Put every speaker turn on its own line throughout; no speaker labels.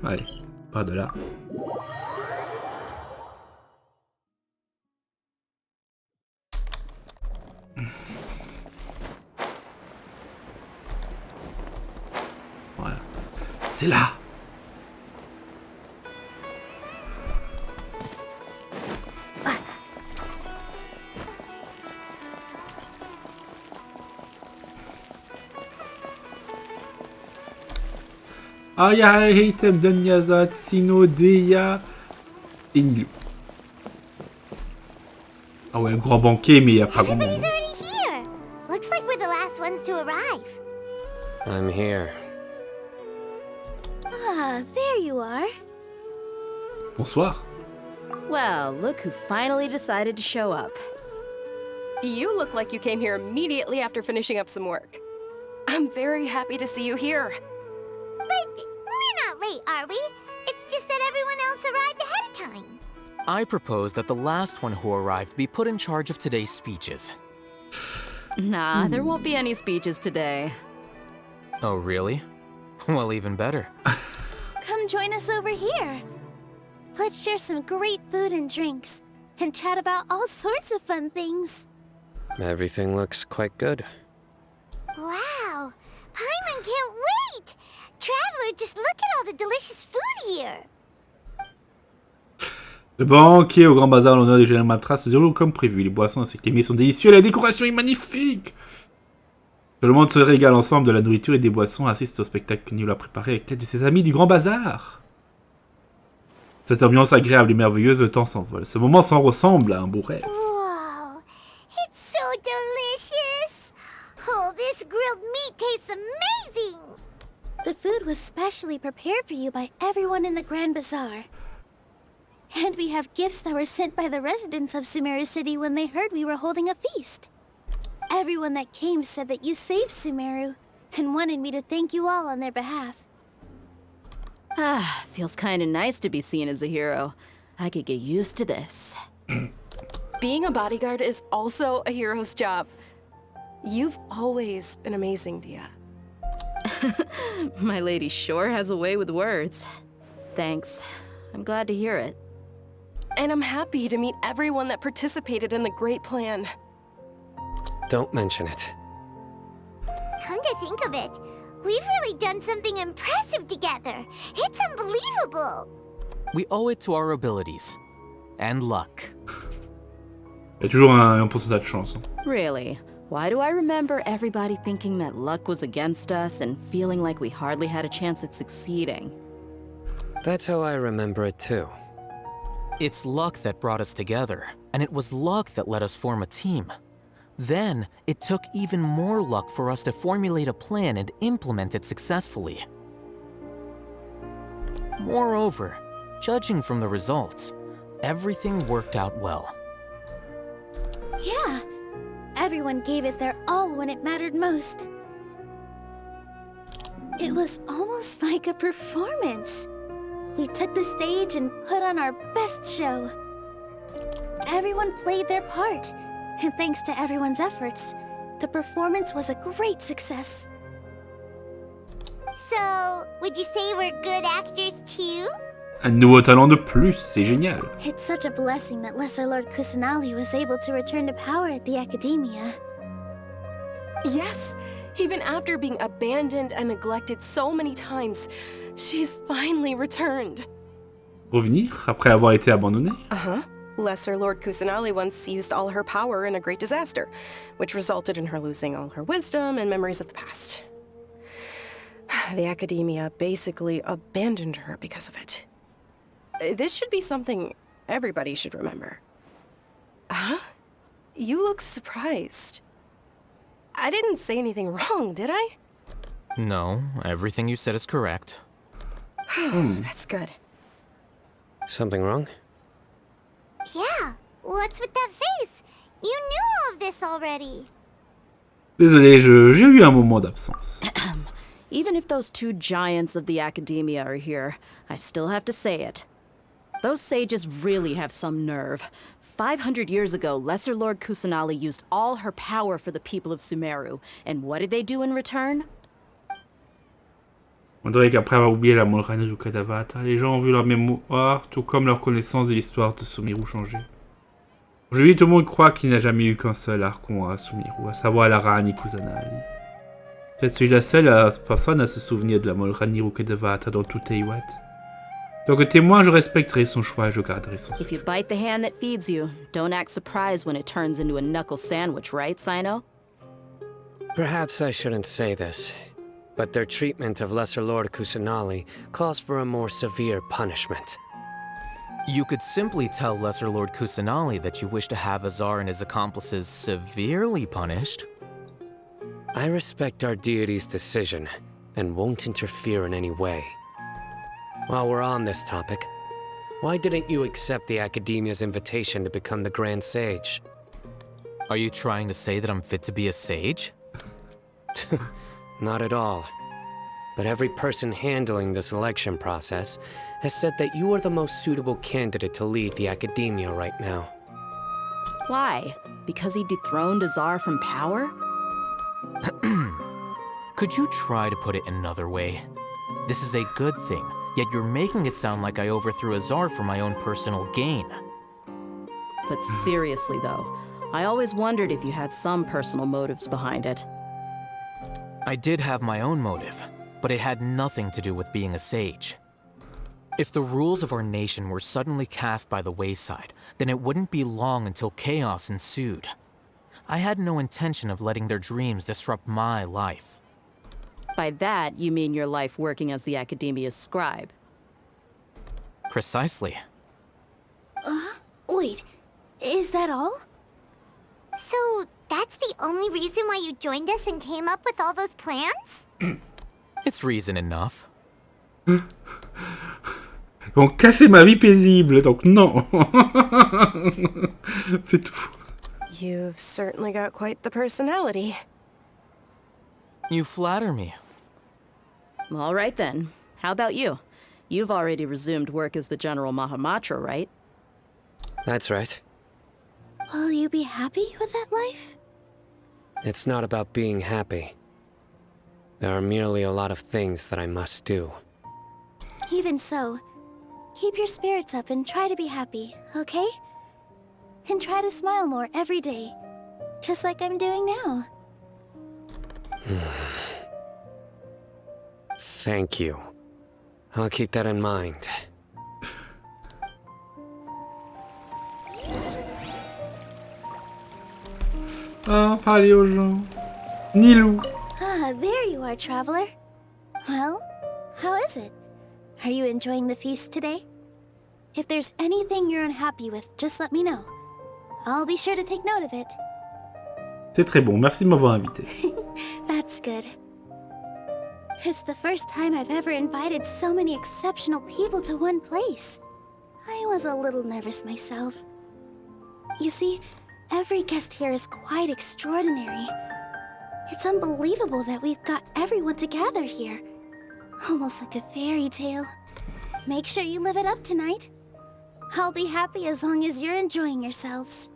hein. Allez, pas de là. Voilà. C'est là. Aya, Hitem, Dunyazat, Cyno, Deya et NILOU. Ah ouais, un grand banquet, mais il n'y a pas grand monde.
Everybody's already here. Looks like we're the last ones to arrive.
I'm here.
Ah, there you are.
Bonsoir.
Well, look who finally decided to show up.
You look like you came here immediately after finishing up some work. I'm very happy to see you here.
But we're not late, are we? It's just that everyone else arrived ahead of time.
I propose that the last one who arrived be put in charge of today's speeches.
Nah, there won't be any speeches today.
Oh, really? Well, even better.
Come join us over here. Let's share some great food and drinks, and chat about all sorts of fun things.
Everything looks quite good.
Wow! Paimon can't wait! Traveler, just look at all the delicious food here!
Le banquet au Grand Bazar, l'honneur des généraux Matras se déroule comme prévu. Les boissons ainsi que les mets sont délicieux et la décoration est magnifique. Tout le monde se régale ensemble de la nourriture et des boissons, assiste au spectacle que NILOU a préparé avec l'aide de ses amis du Grand Bazar. Cette ambiance agréable et merveilleuse, le temps s'envole. Ce moment s'en ressemble à un beau rêve.
Wow! It's so delicious! Oh, this grilled meat tastes amazing! The food was specially prepared for you by everyone in the Grand Bazar. And we have gifts that were sent by the residents of Sumeru City when they heard we were holding a feast. Everyone that came said that you saved Sumeru, and wanted me to thank you all on their behalf.
Ah, feels kinda nice to be seen as a hero. I could get used to this.
Being a bodyguard is also a hero's job. You've always been amazing, Dia.
My lady sure has a way with words. Thanks. I'm glad to hear it.
And I'm happy to meet everyone that participated in the great plan.
Don't mention it.
Come to think of it, we've really done something impressive together. It's unbelievable.
We owe it to our abilities. And luck.
Il y a toujours un pourcentage de chance. Hein.
Really? Why do I remember everybody thinking that luck was against us and feeling like we hardly had a chance of succeeding?
That's how I remember it too. It's luck that brought us together, and it was luck that let us form a team. Then, it took even more luck for us to formulate a plan and implement it successfully. Moreover, judging from the results, everything worked out well.
Yeah, everyone gave it their all when it mattered most. It was almost like a performance. We took the stage and put on our best show. Everyone played their part, and thanks to everyone's efforts, the performance was a great success. So, would you say we're good actors too?
Un nouveau talent de plus, c'est génial.
It's such a blessing that Lesser Lord Kusanali was able to return to power at the Academia.
Yes, even after being abandoned and neglected so many times, she's finally returned.
Revenir après avoir été abandonné.
Uh-huh. Lesser Lord Kusanali once used all her power in a great disaster, which resulted in her losing all her wisdom and memories of the past. The Academia basically abandoned her because of it. This should be something everybody should remember. Huh? You look surprised. I didn't say anything wrong, did I?
No, everything you said is correct.
That's good.
Something wrong?
Yeah, what's with that face? You knew all of this already.
Désolé, j'ai eu un moment d'absence.
Even if those two giants of the Academia are here, I still have to say it. Those sages really have some nerve. 500 years ago, Lesser Lord Kusanali used all her power for the people of Sumeru, and what did they do in return?
On dirait qu'après avoir oublié la mollerie du Kadavata, les gens ont vu leur mémoire, tout comme leur connaissance de l'histoire de Sumiru changer. Aujourd'hui, tout le monde croit qu'il n'y a jamais eu qu'un seul Archon à Sumiru, à savoir la Rani Kusanali. Peut-être suis la seule personne à se souvenir de la mollerie du Kadavata dans tout Teiwat. En tant que témoin, je respecterai son choix et je garderai son
If you
secret.
bite the hand that feeds you, don't act surprised when it turns into a knuckle sandwich, right, Cyno?
Perhaps I shouldn't say this, but their treatment of Lesser Lord Kusanali calls for a more severe punishment.
You could simply tell Lesser Lord Kusanali that you wish to have Azar and his accomplices severely punished.
I respect our deity's decision, and won't interfere in any way. While we're on this topic, why didn't you accept the Academia's invitation to become the Grand Sage?
Are you trying to say that I'm fit to be a sage?
Not at all. But every person handling the selection process has said that you are the most suitable candidate to lead the Academia right now.
Why? Because he dethroned Azar from power?
Could you try to put it another way? This is a good thing, yet you're making it sound like I overthrew Azar for my own personal gain.
But seriously, though, I always wondered if you had some personal motives behind it.
I did have my own motive, but it had nothing to do with being a sage. If the rules of our nation were suddenly cast by the wayside, then it wouldn't be long until chaos ensued. I had no intention of letting their dreams disrupt my life.
By that, you mean your life working as the Academia's scribe.
Precisely.
Wait, is that all? So, that's the only reason why you joined us and came up with all those plans?
It's reason enough.
Ils ont cassé ma vie paisible, donc non. C'est tout.
You've certainly got quite the personality.
You flatter me.
All right then. How about you? You've already resumed work as the General Mahamatra, right?
That's right.
Will you be happy with that life?
It's not about being happy. There are merely a lot of things that I must do.
Even so, keep your spirits up and try to be happy, okay? And try to smile more every day, just like I'm doing now.
Thank you. I'll keep that in mind.
Ah, parlez aux gens. Nilou.
Ah, there you are, traveler. Well, how is it? Are you enjoying the feast today? If there's anything you're unhappy with, just let me know. I'll be sure to take note of it.
C'est très bon, merci de m'avoir invité.
That's good. It's the first time I've ever invited so many exceptional people to one place. I was a little nervous myself. You see, every guest here is quite extraordinary. It's unbelievable that we've got everyone together here. Almost like a fairy tale. Make sure you live it up tonight. I'll be happy as long as you're enjoying yourselves.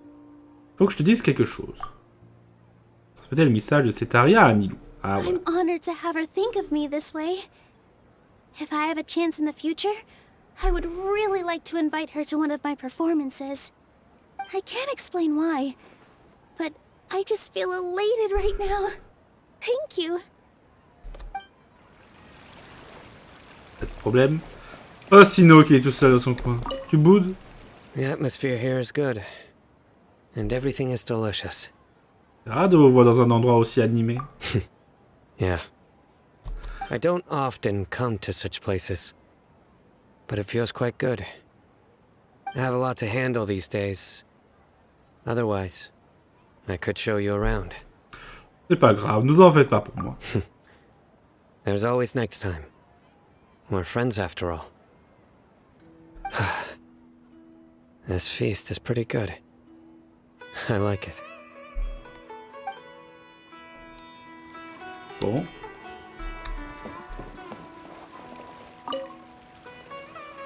Faut que je te dise quelque chose. C'est peut-être le message de Cetaria à Nilou. Ah ouais.
I'm honored to have her think of me this way. If I have a chance in the future, I would really like to invite her to one of my performances. I can't explain why, but I just feel elated right now. Thank you.
Pas de problème. Oh, Cyno qui est tout seul dans son coin. Tu boudes?
The atmosphere here is good. And everything is delicious.
C'est rare de vous voir dans un endroit aussi animé.
Yeah. I don't often come to such places. But it feels quite good. I have a lot to handle these days. Otherwise, I could show you around.
C'est pas grave, ne vous en faites pas pour moi.
There's always next time. We're friends after all. This feast is pretty good. I like it.
Bon.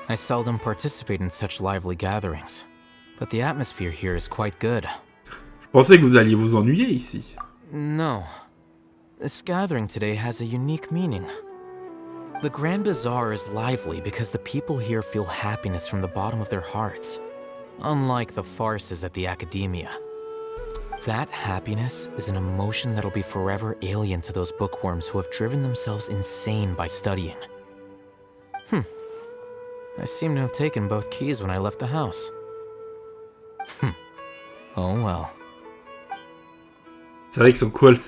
I seldom participate in such lively gatherings, but the atmosphere here is quite good.
Je pensais que vous alliez vous ennuyer ici.
No. This gathering today has a unique meaning. The Grand Bazar is lively because the people here feel happiness from the bottom of their hearts, unlike the farces at the academia. That happiness is an emotion that'll be forever alien to those bookworms who have driven themselves insane by studying. I seem to have taken both keys when I left the house. Oh well.
C'est vrai que son le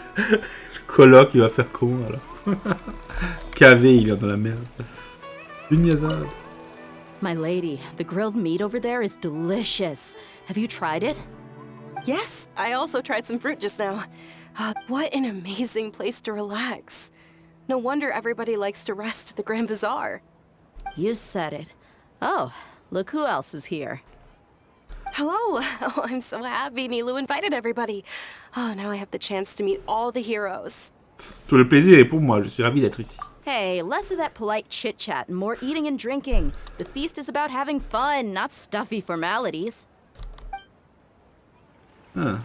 coloc, il va faire comment alors? KV, il est dans la merde. Une niaisade.
My lady, the grilled meat over there is delicious. Have you tried it?
Yes, I also tried some fruit just now. What an amazing place to relax. No wonder everybody likes to rest at the Grand Bazar.
You said it. Oh, look who else is here.
Hello! Oh, I'm so happy NILOU invited everybody. Oh, now I have the chance to meet all the heroes.
Tout le plaisir est pour moi, je suis ravi d'être ici.
Hey, less of that polite chit-chat and more eating and drinking. The feast is about having fun, not stuffy formalities.
Ah.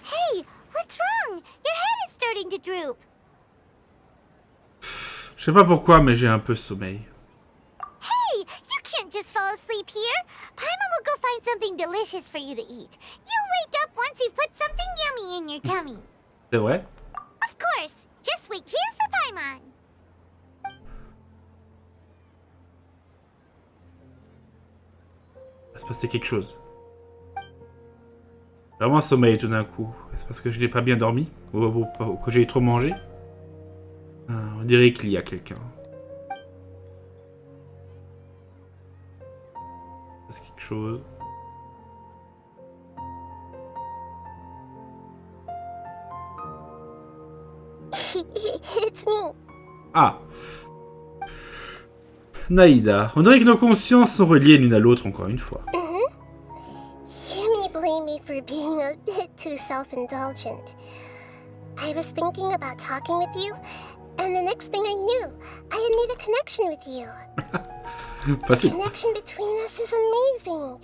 Hey, what's wrong? Your head is starting to droop.
Je sais pas pourquoi, mais j'ai un peu sommeil.
Hey, you can't just fall asleep here. Paimon will go find something delicious for you to eat. You'll wake up once you've put something yummy in your tummy.
C'est vrai?
Of course. Just wait here for Paimon.
Il va se passer quelque chose. Vraiment un sommeil tout d'un coup. Est-ce parce que je n'ai pas bien dormi? Ou que j'ai trop mangé? On dirait qu'il y a quelqu'un. C'est quelque chose.
It's me.
Ah! Nahida, on dirait que nos consciences sont reliées l'une à l'autre encore une fois.
You may blame me for being a bit too self-indulgent. I was thinking about talking with you, and the next thing I knew, I had made a connection with you. The
Facile.
connection between us is amazing.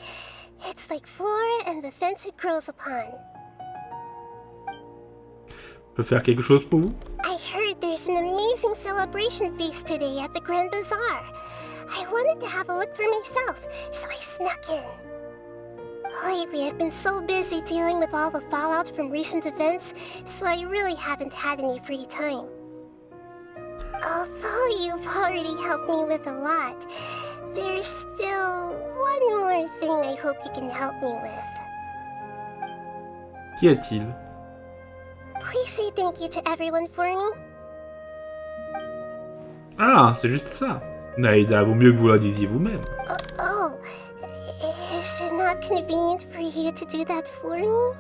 It's like flora and the fence it grows upon.
Je peux faire quelque chose pour vous?
I heard there's an amazing celebration feast today at the Grand Bazar. I wanted to have a look for myself, so I snuck in. Lately, I've been so busy dealing with all the fallout from recent events, so I really haven't had any free time. Although you've already helped me with a lot, there's still one more thing I hope you can help me with.
Qu'y a-t-il?
Please say thank you to everyone for me.
Ah, c'est juste ça. Nahida, vaut mieux que vous la disiez vous-même.
Oh, is it not convenient for you to do that for me?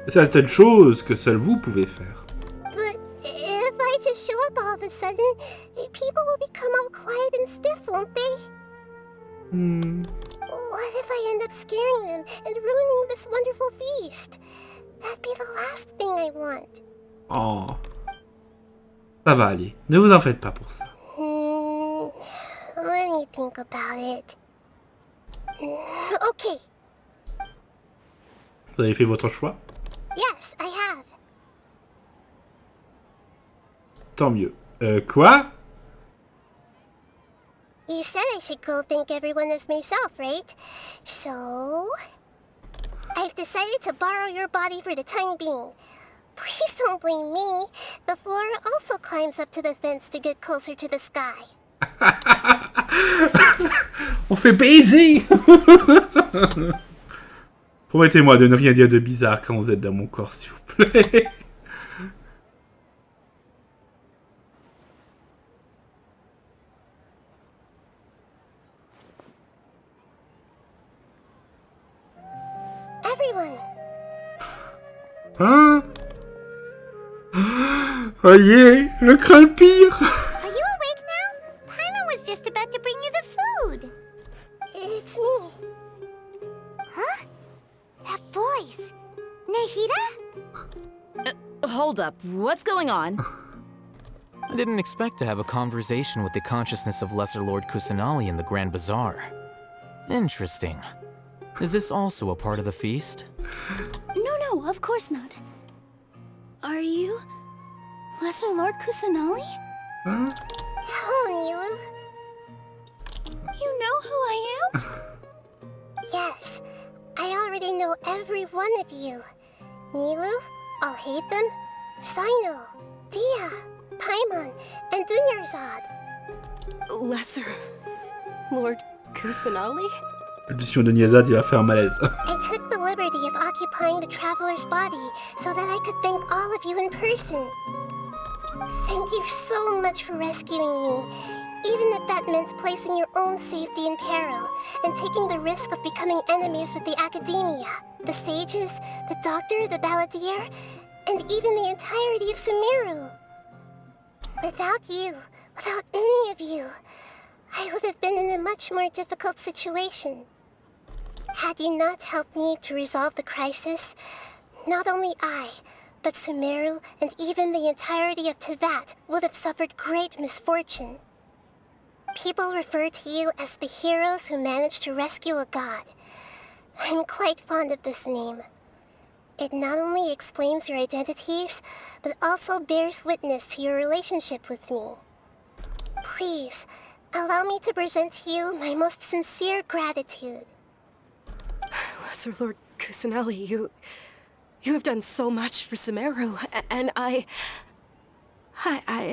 Certaines choses que seul vous pouvez faire.
But if I just show up all of a sudden, people will become all quiet and stiff, won't they? What if I end up scaring them and ruining this wonderful feast? That'd be the last thing I want.
Oh. Ça va aller. Ne vous en faites pas pour ça.
Let me think about it. Okay.
Vous avez fait votre choix?
Yes, I have.
Tant mieux. Quoi?
You said I should go thank everyone as myself, right? So... I've decided to borrow your body for the time being. Please don't blame me. The flora also climbs up to the fence to get closer to the sky.
On se fait baiser. Promettez-moi de ne rien dire de bizarre quand vous êtes dans mon corps, s'il vous plaît.
Everyone!
Hein? Oh yeah, je crains le pire.
Are you awake now? Paimon was just about to bring you the food. It's me. Huh? That voice. Nahida?
Hold up, what's going on?
I didn't expect to have a conversation with the consciousness of Lesser Lord Kusanali in the Grand Bazar. Interesting. Is this also a part of the feast?
No, of course not. Are you Lesser Lord Kusanali?
Hein?
Oh, NILOU. You know who I am? Yes, I already know every one of you. NILOU, Alhaitham, Cyno, Dia, Paimon, and Dunyarzad.
Lesser Lord Kusanali?
L'audition de Niazad, il va faire un malaise.
I took the liberty of occupying the traveler's body so that I could thank all of you in person. Thank you so much for rescuing me, even if that meant placing your own safety in peril and taking the risk of becoming enemies with the academia, the sages, the doctor, the balladeer, and even the entirety of Sumeru. Without you, without any of you, I would have been in a much more difficult situation. Had you not helped me to resolve the crisis, not only I, but Sumeru and even the entirety of Tevat would have suffered great misfortune. People refer to you as the heroes who managed to rescue a god. I'm quite fond of this name. It not only explains your identities, but also bears witness to your relationship with me. Please, allow me to present to you my most sincere gratitude.
Lesser Lord Kusanali, you have done so much for Sumeru, and I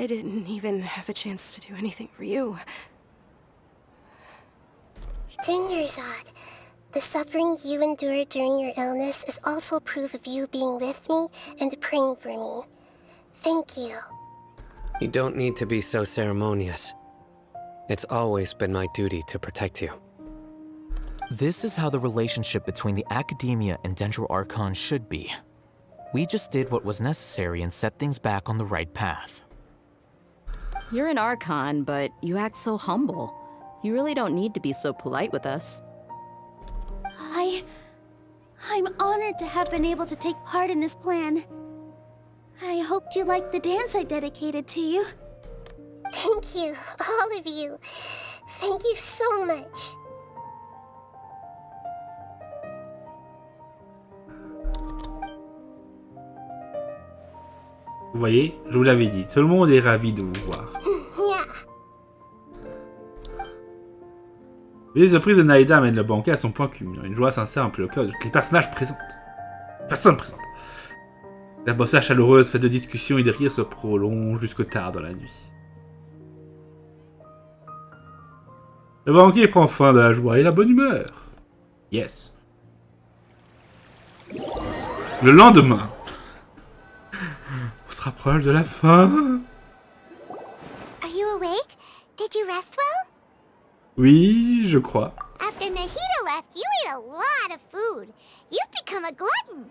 didn't even have a chance to do anything for you.
Dunyarzad, the suffering you endured during your illness is also proof of you being with me and praying for me. Thank you.
You don't need to be so ceremonious. It's always been my duty to protect you.
This is how the relationship between the Academia and Dendro Archon should be. We just did what was necessary and set things back on the right path.
You're an Archon, but you act so humble. You really don't need to be so polite with us.
I'm honored to have been able to take part in this plan. I hoped you liked the dance I dedicated to you. Thank you, all of you. Thank you so much.
Vous voyez, je vous l'avais dit, tout le monde est ravi de vous voir.
Yeah.
Les surprises de Nahida amènent le banquet à son point culminant. Une joie sincère emplit le cœur de tous les personnages présents. Personne présente. L'atmosphère chaleureuse, faite de discussions et de rires se prolonge jusque tard dans la nuit. Le banquier prend fin de la joie et la bonne humeur. Yes. Le lendemain, on se rapproche de la fin.
Are you awake? Did you rest well?
Oui, je crois.
After Nahida left, you ate a lot of food. You've become a glutton.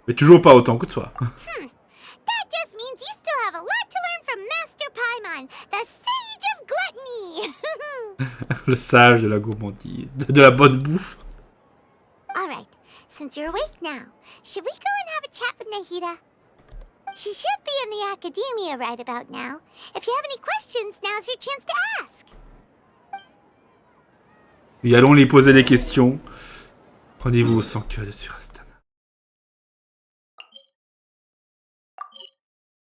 Mais toujours pas autant que toi.
That just means you still have a lot to learn from Master Paimon, the sage of gluttony.
Le sage de la gourmandise, de la bonne bouffe.
All right, since you're awake now, should we go and have a chat with Nahida? She should be in the academia right about now. If you have any questions, now's your chance to ask.
Et allons lui poser des questions. Rendez-vous au Sanctuaire de Surasthana.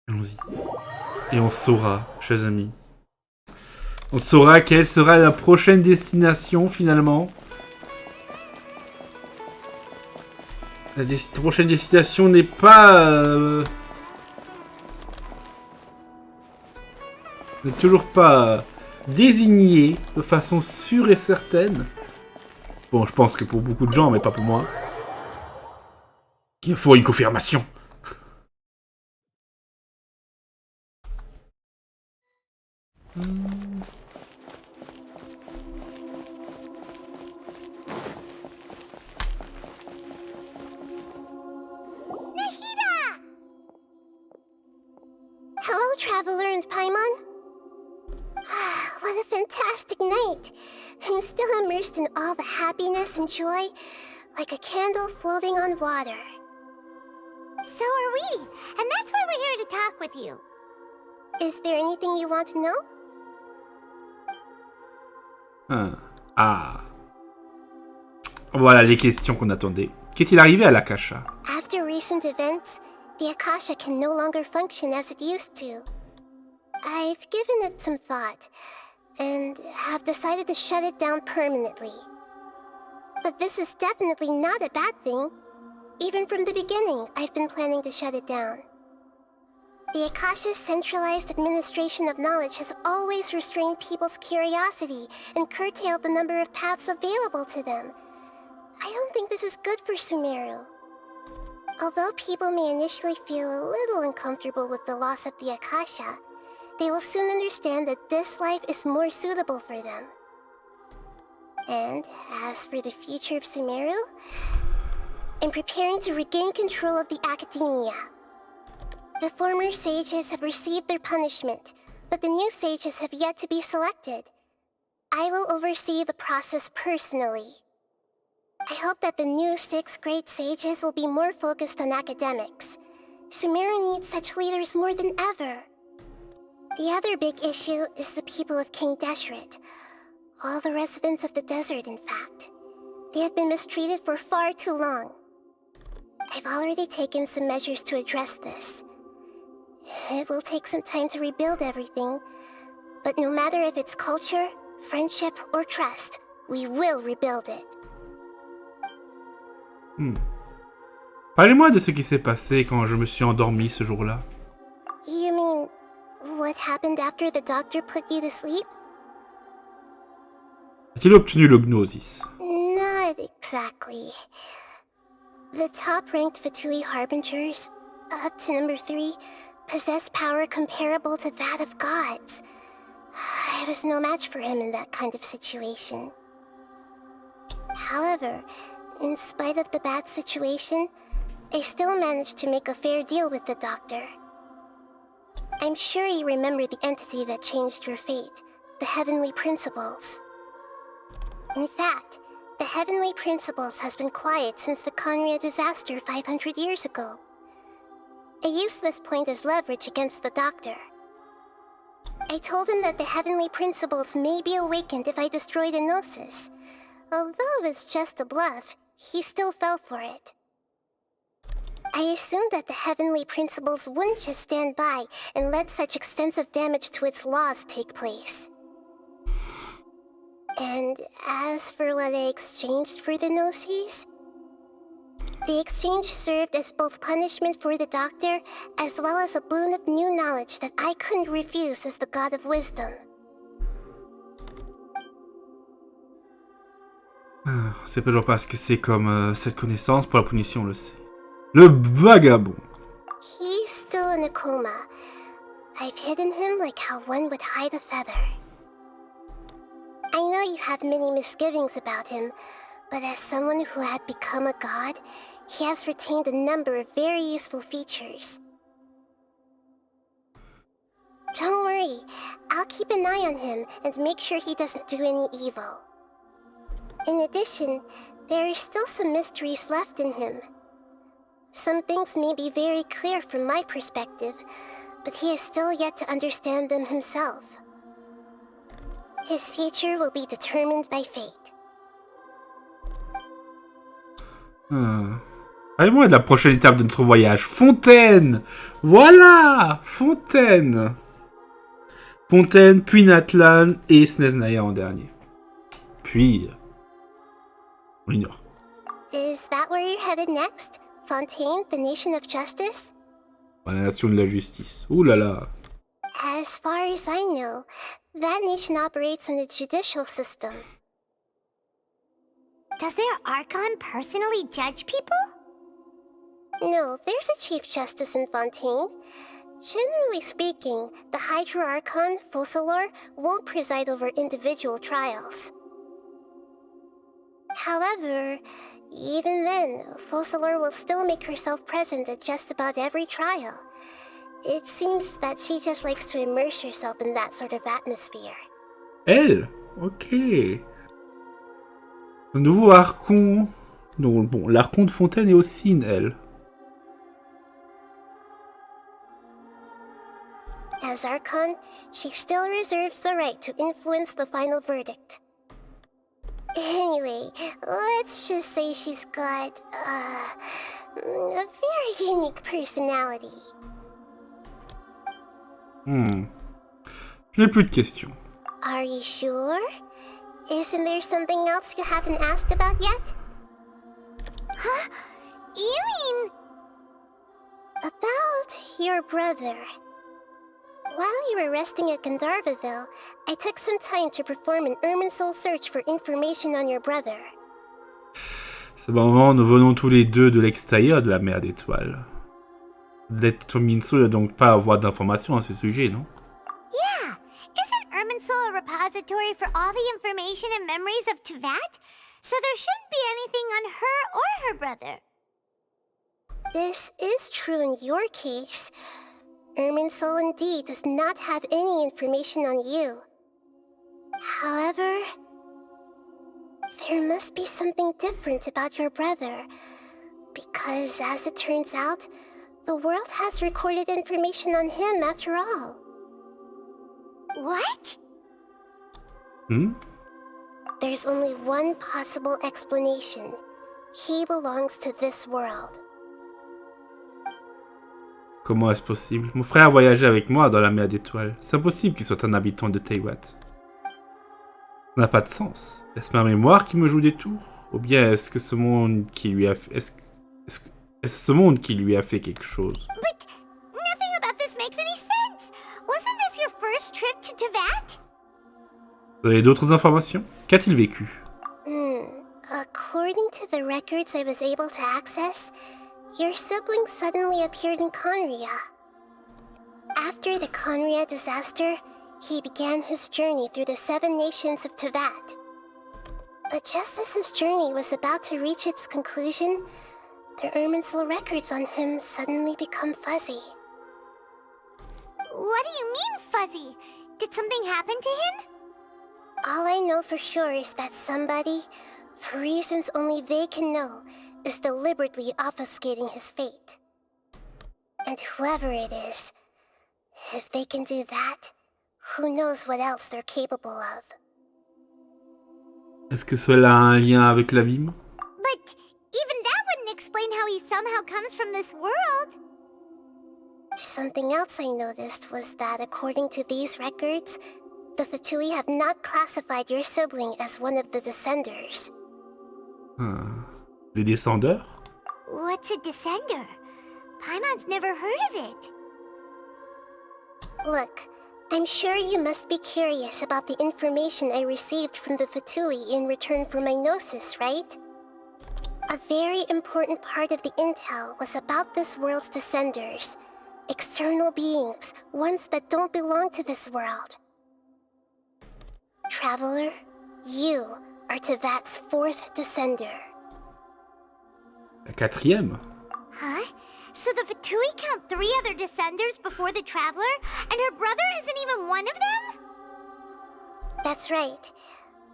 Allons-y. Et on saura, chers amis. On saura quelle sera la prochaine destination, finalement. La prochaine destination n'est pas... n'est toujours pas désignée de façon sûre et certaine. Bon, je pense que pour beaucoup de gens, mais pas pour moi. Il faut une confirmation.
Hello, Traveler and Paimon. What a fantastic night. I'm still immersed in all the happiness and joy, like a candle floating on water. So are we, and that's why we're here to talk with you. Is there anything you want to know?
Voilà les questions qu'on attendait. Qu'est-il arrivé à l'Akasha?
After recent events, the Akasha can no longer function as it used to. I've given it some thought, and have decided to shut it down permanently. But this is definitely not a bad thing. Even from the beginning, I've been planning to shut it down. The Akasha's centralized administration of knowledge has always restrained people's curiosity and curtailed the number of paths available to them. I don't think this is good for Sumeru. Although people may initially feel a little uncomfortable with the loss of the Akasha, they will soon understand that this life is more suitable for them. And as for the future of Sumeru, I'm preparing to regain control of the academia. The former sages have received their punishment, but the new sages have yet to be selected. I will oversee the process personally. I hope that the new 6 great sages will be more focused on academics. Sumeru needs such leaders more than ever. The other big issue is the people of King Deshret. All the residents of the desert, in fact. They have been mistreated for far too long. I've already taken some measures to address this. It will take some time to rebuild everything, but no matter if it's culture, friendship, or trust, we will rebuild it.
Parlez-moi de ce qui s'est passé quand je me suis endormi ce jour-là.
You mean, what happened after the doctor put you to sleep?
A-t-il obtenu le gnosis?
Not exactly. The top-ranked Fatui Harbingers, up to number 3, possess power comparable to that of gods. I was no match for him in that kind of situation. However, in spite of the bad situation, I still managed to make a fair deal with the doctor. I'm sure you remember the entity that changed your fate, the Heavenly Principles. In fact, the Heavenly Principles has been quiet since the Conria disaster 500 years ago. I used this point as leverage against the doctor. I told him that the Heavenly Principles may be awakened if I destroy the Gnosis. Although it's just a bluff, he still fell for it. I assumed that the Heavenly Principles wouldn't just stand by and let such extensive damage to its laws take place. And as for what I exchanged for the Gnosis, the exchange served as both punishment for the doctor as well as a boon of new knowledge that I couldn't refuse as the God of Wisdom.
C'est pas toujours parce que c'est comme cette connaissance pour la punition, on le sait. Le vagabond.
He's still in a coma. I've hidden him like how one would hide a feather. I know you have many misgivings about him, but as someone who had become a god, he has retained a number of very useful features. Don't worry, I'll keep an eye on him and make sure he doesn't do any evil. In addition, there are still some mysteries left in him. Some things may be very clear from my perspective, but he is still yet to understand them himself. His future will be determined by fate.
Parlez-moi de la prochaine étape de notre voyage. Fontaine. Voilà. Fontaine. Fontaine, puis Natlan et Sneznaya en dernier. Puis... on ignore.
Is that where you're headed next? Fontaine, the nation of justice?
La nation de la justice. Ouh là là.
As far as I know, that nation operates on a judicial system. Does their Archon personally judge people? No, there's a Chief Justice in Fontaine. Generally speaking, the Hydra Archon, Fossilor, won't preside over individual trials. However, even then, Fossilor will still make herself present at just about every trial. It seems that she just likes to immerse herself in that sort of atmosphere.
Elle. Ok. Le nouveau Archon. Donc bon, l'Archon de Fontaine est aussi une elle.
As Archon, she still reserves the right to influence the final verdict. Anyway, let's just say she's got, a very unique personality.
Je n'ai plus de questions.
Are you sure? Isn't there something else you haven't asked about yet? Huh? You mean... About your brother. While you were resting at Gandharvaville, I took some time to perform an Irminsul search for information on your brother.
Ce moment, nous venons tous les deux de l'extérieur de la mer d'étoiles. L'être Minso n'a donc pas à avoir d'informations à ce sujet, non?
Yeah! Isn't Irminsul a repository for all the information and memories of Tevat? So there shouldn't be anything on her or her brother. This is true in your case. Irminsul indeed does not have any information on you. However, there must be something different about your brother. Because, as it turns out, the world has recorded information on him after all. What? There's only one possible explanation. He belongs to this world.
Comment est-ce possible? Mon frère a voyagé avec moi dans la mer d'étoiles. C'est impossible qu'il soit un habitant de Teyvat. Ça n'a pas de sens. Est-ce ma mémoire qui me joue des tours? Ou bien est-ce que ce monde qui lui a fait... Est-ce ce monde qui lui a fait quelque chose?
But nothing about this makes any sense. Wasn't this your first trip to Tevat?
Vous avez d'autres informations? Qu'a-t-il vécu?
According to the records I was able to access, your sibling suddenly appeared in Conria. After the Conria disaster, he began his journey through the 7 nations of Tevat. But just as his journey was about to reach its conclusion, the Irminsul records on him suddenly become fuzzy. What do you mean, fuzzy? Did something happen to him? All I know for sure is that somebody, for reasons only they can know, is deliberately obfuscating his fate. And whoever it is, if they can do that, who knows what else they're capable of.
Est-ce que cela a un lien avec l'abîme?
But even that wouldn't explain how he somehow comes from this world. Something else I noticed was that according to these records, the Fatui have not classified your sibling as one of the Descenders.
Des descendeurs?
What's a Descender? Paimon's never heard of it. Look, I'm sure you must be curious about the information I received from the Fatui in return for my gnosis, right? A very important part of the intel was about this world's Descenders. External beings, ones that don't belong to this world. Traveler, you are Tevat's 4th Descender.
La 4e?
Huh? So the Fatui count 3 other Descenders before the Traveler, and her brother isn't even one of them? That's right.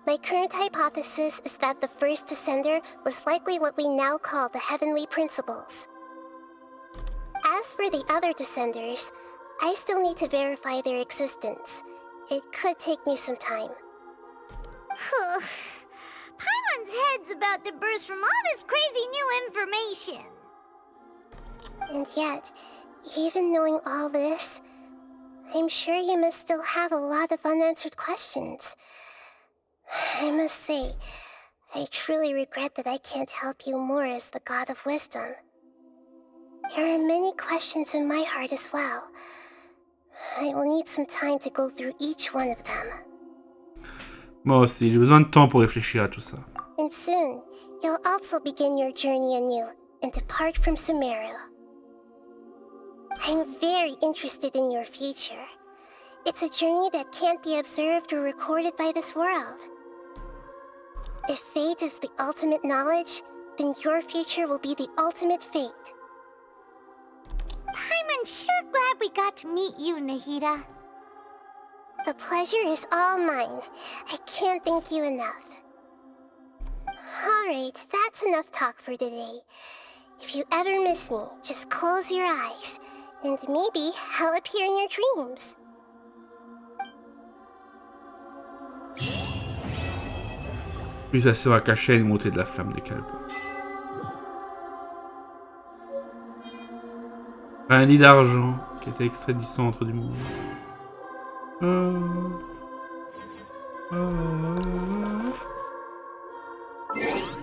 My current hypothesis is that the first Descender was likely what we now call the Heavenly Principles. As for the other Descenders, I still need to verify their existence. It could take me some time. Paimon's head's about to burst from all this crazy new information. And yet, even knowing all this, I'm sure you must still have a lot of unanswered questions. I must say, I truly regret that I can't help you more as the God of Wisdom. There are many questions in my heart as well. I will need some time to go through each one of them.
Moi aussi, j'ai besoin de temps pour réfléchir à tout ça.
And soon, you'll also begin your journey anew and depart from Sumeru. I'm very interested in your future. It's a journey that can't be observed or recorded by this world. If fate is the ultimate knowledge, then your future will be the ultimate fate. Paimon's sure glad we got to meet you, Nahida. The pleasure is all mine. I can't thank you enough. Alright, that's enough talk for today. If you ever miss me, just close your eyes, and maybe I'll appear in your dreams.
Pulsation à cacher une montée de la flamme de Kalpa. Un lit d'argent qui était extrait du centre du monde.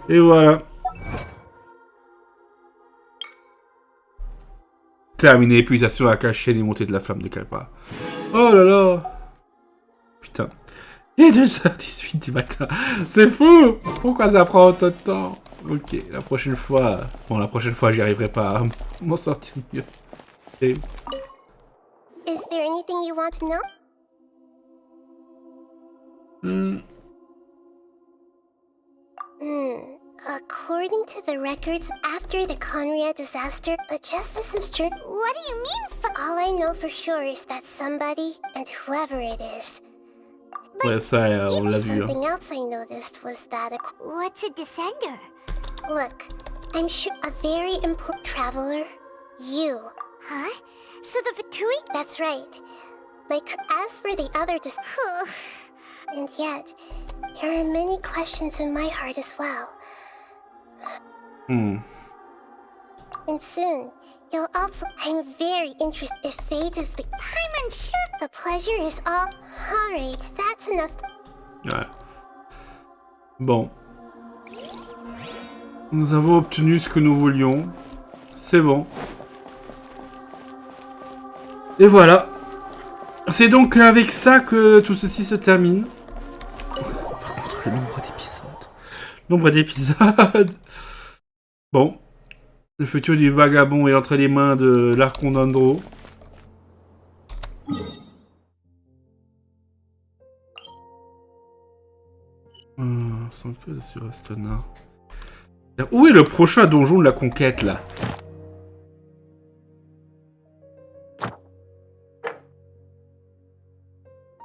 Et voilà. Terminé, pulsation à cacher les montées de la flamme de Kalpa. Oh là là. Putain. Il est 2h18 du matin. C'est fou. Pourquoi ça prend autant de temps? Ok, la prochaine fois... Bon, la prochaine fois, j'y arriverai pas à m'en sortir mieux. Et...
Is there anything you want to know? According to the records, after the Conria disaster, the Justice's journey... What do you mean? All I know for sure is that somebody, and whoever it is...
Ouais, ça, on l'a vu.
Something else I noticed was that... What's a descender? Look, I'm sure a very important traveler... You. Huh? So the Vitui? That's right. As for the other and yet, there are many questions in my heart as well. And soon, you'll also... I'm very interested if fate is the... I'm unsure. The pleasure is all... Alright, that's enough.
Ouais. Bon. Nous avons obtenu ce que nous voulions. C'est bon. Et voilà. C'est donc avec ça que tout ceci se termine. Par contre, le nombre d'épisodes. Nombre d'épisodes. Bon. Le futur du vagabond est entre les mains de l'Archondandro. Sanctuaire de Surasthana. Où est le prochain donjon de la conquête, là?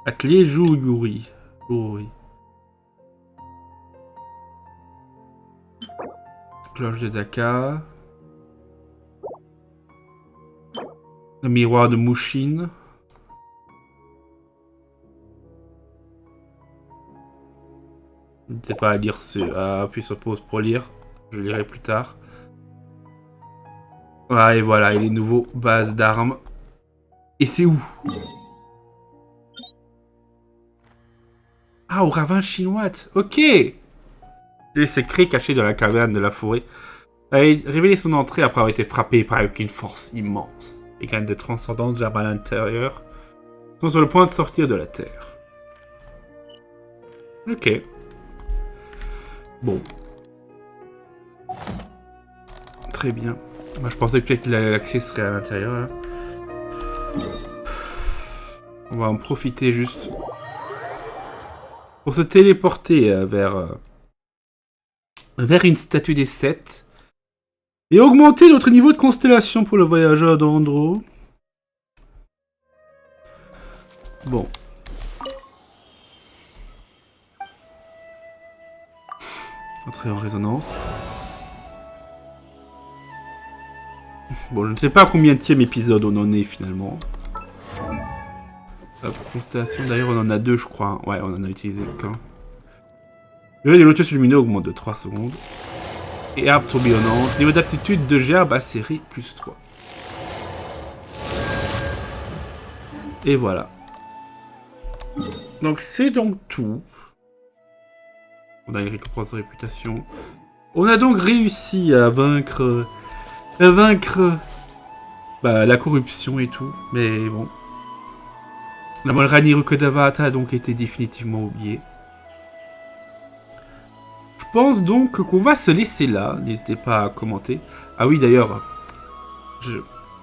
Atelier Jouyuri. Oui. Cloche de Dakar. Le miroir de Mushin. N'hésitez pas à lire à appuyer sur pause pour lire. Je lirai plus tard. Ah, et voilà, et les nouveaux bases d'armes. Et c'est où? Ah, au ravin chinois. Ok. Les secrets cachés dans la caverne de la forêt a révélé son entrée après avoir été frappé par une force immense. Les graines de transcendance germent à l'intérieur sont sur le point de sortir de la terre. Ok. Bon. Très bien. Moi, je pensais peut-être que l'accès serait à l'intérieur. On va en profiter juste pour se téléporter vers une statue des 7 et augmenter notre niveau de constellation pour le voyageur d'Andro. Bon. Entrer en résonance. Bon, je ne sais pas combien de épisode on en est finalement. La constellation, d'ailleurs, on en a 2, je crois. Ouais, on en a utilisé qu'un. Le des lotus lumineux augmente de 3 secondes. Et arbre tourbillonnant. Niveau d'aptitude de gerbe acéré, plus 3. Et voilà. Donc, c'est donc tout. On a une récompense de réputation. On a donc réussi à vaincre la corruption et tout. Mais bon. La Molrani Rukodavata a donc été définitivement oubliée. Je pense donc qu'on va se laisser là. N'hésitez pas à commenter. Ah oui, d'ailleurs.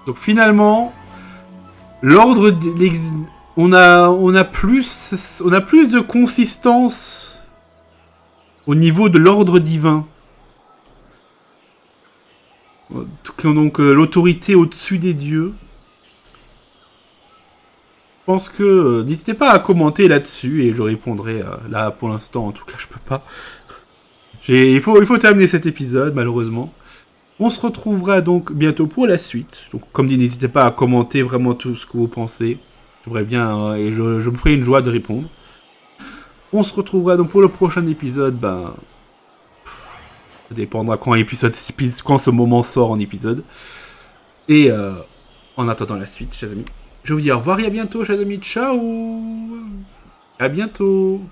Donc finalement, l'ordre... On a plus de consistance au niveau de l'ordre divin. Donc l'autorité au-dessus des dieux. Je pense que n'hésitez pas à commenter là-dessus et je répondrai. Là, pour l'instant, en tout cas, je peux pas. Il faut terminer cet épisode, malheureusement. On se retrouvera donc bientôt pour la suite. Donc, comme dit, n'hésitez pas à commenter vraiment tout ce que vous pensez. J'aimerais bien, et je me ferai une joie de répondre. On se retrouvera donc pour le prochain épisode, Ça dépendra quand ce moment sort en épisode. Et en attendant la suite, chers amis, je vous dis au revoir et à bientôt, chers amis. Ciao. À bientôt.